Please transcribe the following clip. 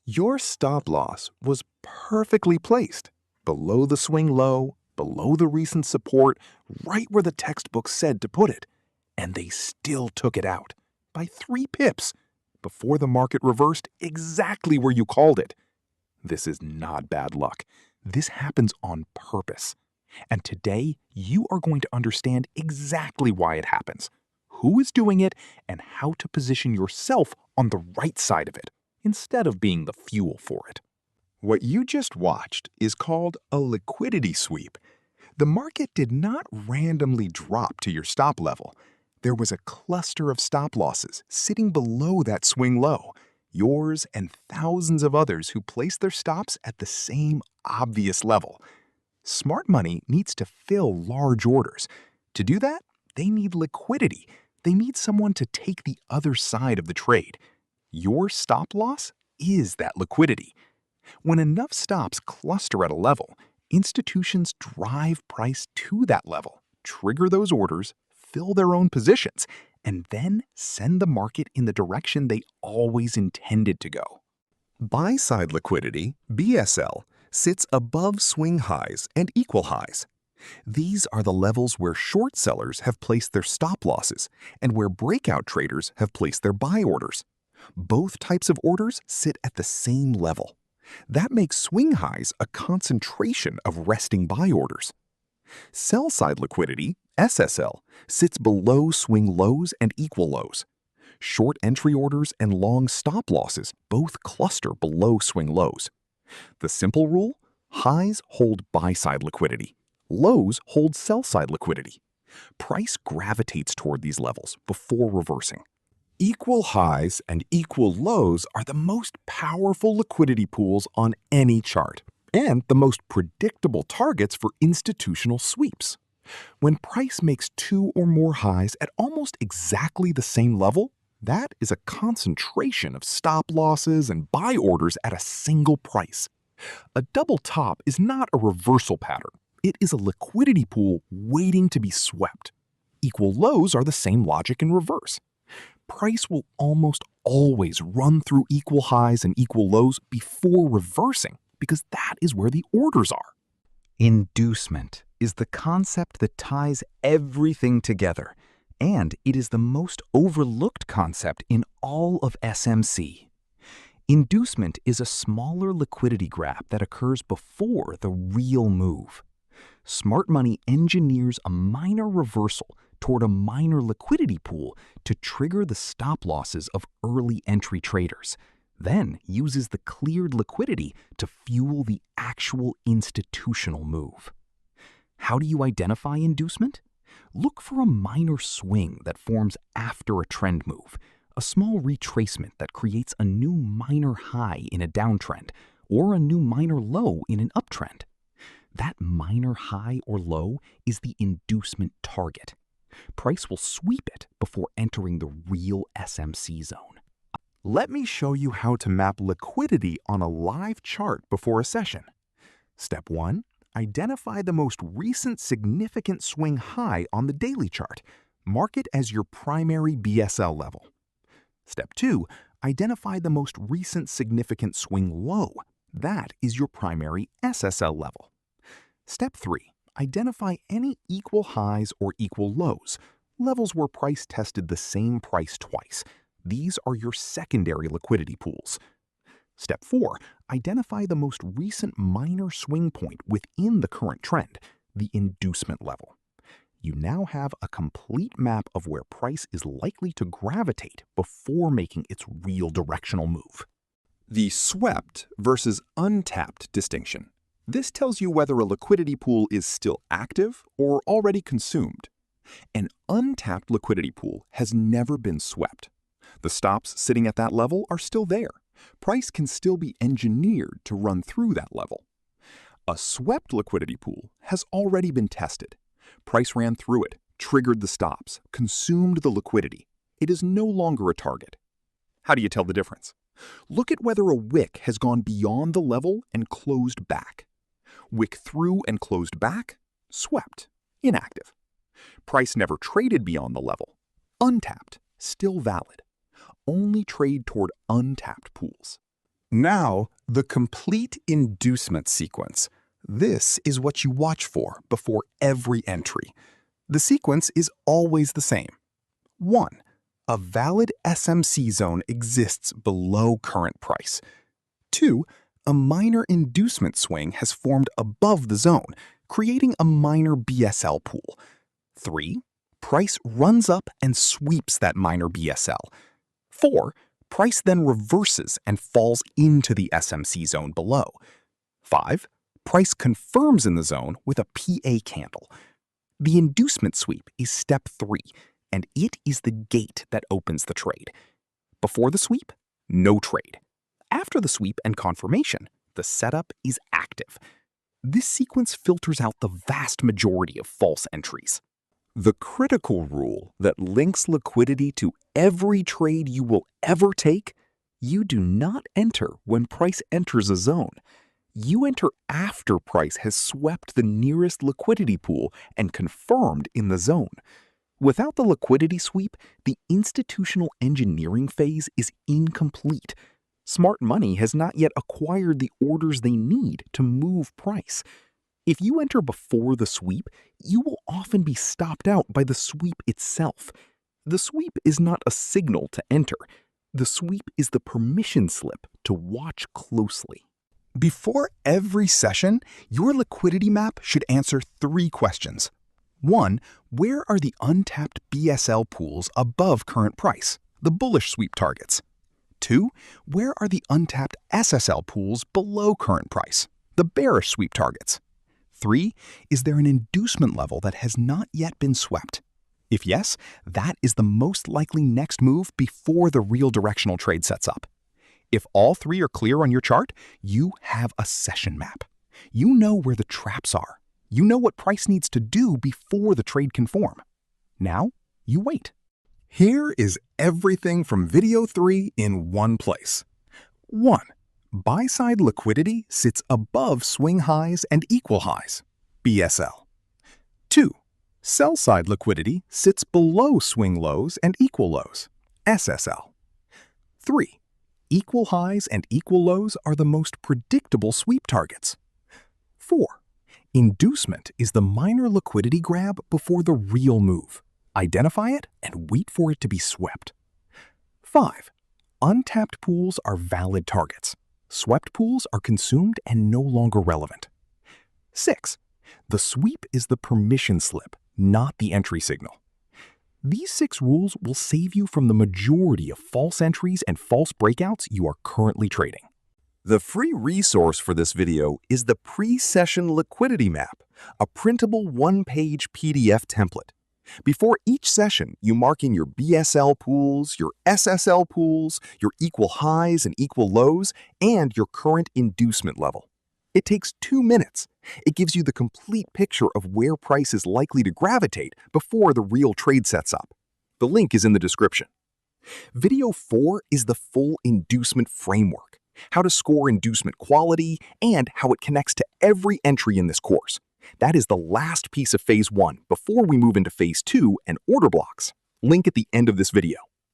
Your stop loss was perfectly placed, below the swing low, below the recent support, right where the textbook said to put it. And they still took it out by 3 pips before the market reversed exactly where you called it. This is not bad luck. This happens on purpose. And today, you are going to understand exactly why it happens, who is doing it, and how to position yourself on the right side of it, instead of being the fuel for it. What you just watched is called a liquidity sweep. The market did not randomly drop to your stop level. There was a cluster of stop losses sitting below that swing low, yours and thousands of others who placed their stops at the same obvious level. Smart money needs to fill large orders. To do that, they need liquidity. They need someone to take the other side of the trade. Your stop loss is that liquidity. When enough stops cluster at a level, institutions drive price to that level, trigger those orders, fill their own positions, and then send the market in the direction they always intended to go. Buy-side liquidity, BSL, sits above swing highs and equal highs. These are the levels where short sellers have placed their stop losses and where breakout traders have placed their buy orders. Both types of orders sit at the same level. That makes swing highs a concentration of resting buy orders. Sell-side liquidity, SSL, sits below swing lows and equal lows. Short entry orders and long stop losses both cluster below swing lows. The simple rule: highs hold buy-side liquidity. Lows hold sell-side liquidity. Price gravitates toward these levels before reversing. Equal highs and equal lows are the most powerful liquidity pools on any chart, and the most predictable targets for institutional sweeps. When price makes 2 or more highs at almost exactly the same level, that is a concentration of stop losses and buy orders at a single price. A double top is not a reversal pattern. It is a liquidity pool waiting to be swept. Equal lows are the same logic in reverse. Price will almost always run through equal highs and equal lows before reversing, because that is where the orders are. Inducement is the concept that ties everything together, and it is the most overlooked concept in all of SMC. Inducement is a smaller liquidity grab that occurs before the real move. Smart money engineers a minor reversal toward a minor liquidity pool to trigger the stop losses of early entry traders, then uses the cleared liquidity to fuel the actual institutional move. How do you identify inducement? Look for a minor swing that forms after a trend move, a small retracement that creates a new minor high in a downtrend, or a new minor low in an uptrend. That minor high or low is the inducement target. Price will sweep it before entering the real SMC zone. Let me show you how to map liquidity on a live chart before a session. Step 1. Identify the most recent significant swing high on the daily chart. Mark it as your primary BSL level. Step 2. Identify the most recent significant swing low. That is your primary SSL level. Step 3. Identify any equal highs or equal lows, levels where price tested the same price twice. These are your secondary liquidity pools. Step 4. Identify the most recent minor swing point within the current trend, the inducement level. You now have a complete map of where price is likely to gravitate before making its real directional move. The swept versus untapped distinction. This tells you whether a liquidity pool is still active or already consumed. An untapped liquidity pool has never been swept. The stops sitting at that level are still there. Price can still be engineered to run through that level. A swept liquidity pool has already been tested. Price ran through it, triggered the stops, consumed the liquidity. It is no longer a target. How do you tell the difference? Look at whether a wick has gone beyond the level and closed back. Wick through and closed back, swept, inactive. Price never traded beyond the level, untapped, still valid. Only trade toward untapped pools. Now, the complete inducement sequence. This is what you watch for before every entry. The sequence is always the same. 1. A valid SMC zone exists below current price. 2. A minor inducement swing has formed above the zone, creating a minor BSL pool. 3. Price runs up and sweeps that minor BSL. 4. Price then reverses and falls into the SMC zone below. 5. Price confirms in the zone with a PA candle. The inducement sweep is step 3, and it is the gate that opens the trade. Before the sweep, no trade. After the sweep and confirmation, the setup is active. This sequence filters out the vast majority of false entries. The critical rule that links liquidity to every trade you will ever take: you do not enter when price enters a zone. You enter after price has swept the nearest liquidity pool and confirmed in the zone. Without the liquidity sweep, the institutional engineering phase is incomplete. Smart money has not yet acquired the orders they need to move price. If you enter before the sweep, you will often be stopped out by the sweep itself. The sweep is not a signal to enter. The sweep is the permission slip to watch closely. Before every session, your liquidity map should answer 3 questions. 1. Where are the untapped BSL pools above current price, the bullish sweep targets? 2. Where are the untapped SSL pools below current price, the bearish sweep targets? 3. Is there an inducement level that has not yet been swept? If yes, that is the most likely next move before the real directional trade sets up. If all 3 are clear on your chart, you have a session map. You know where the traps are. You know what price needs to do before the trade can form. Now, you wait. Here is everything from video 3 in one place. 1. Buy-side liquidity sits above swing highs and equal highs, BSL. 2. Sell-side liquidity sits below swing lows and equal lows, SSL. 3. Equal highs and equal lows are the most predictable sweep targets. 4. Inducement is the minor liquidity grab before the real move. Identify it and wait for it to be swept. 5. Untapped pools are valid targets. Swept pools are consumed and no longer relevant. 6. The sweep is the permission slip, not the entry signal. These 6 rules will save you from the majority of false entries and false breakouts you are currently trading. The free resource for this video is the pre-session liquidity map, a printable 1-page PDF template. Before each session, you mark in your BSL pools, your SSL pools, your equal highs and equal lows, and your current inducement level. It takes 2 minutes. It gives you the complete picture of where price is likely to gravitate before the real trade sets up. The link is in the description. Video 4 is the full inducement framework, how to score inducement quality, and how it connects to every entry in this course. That is the last piece of Phase 1 before we move into Phase 2 and order blocks. Link at the end of this video.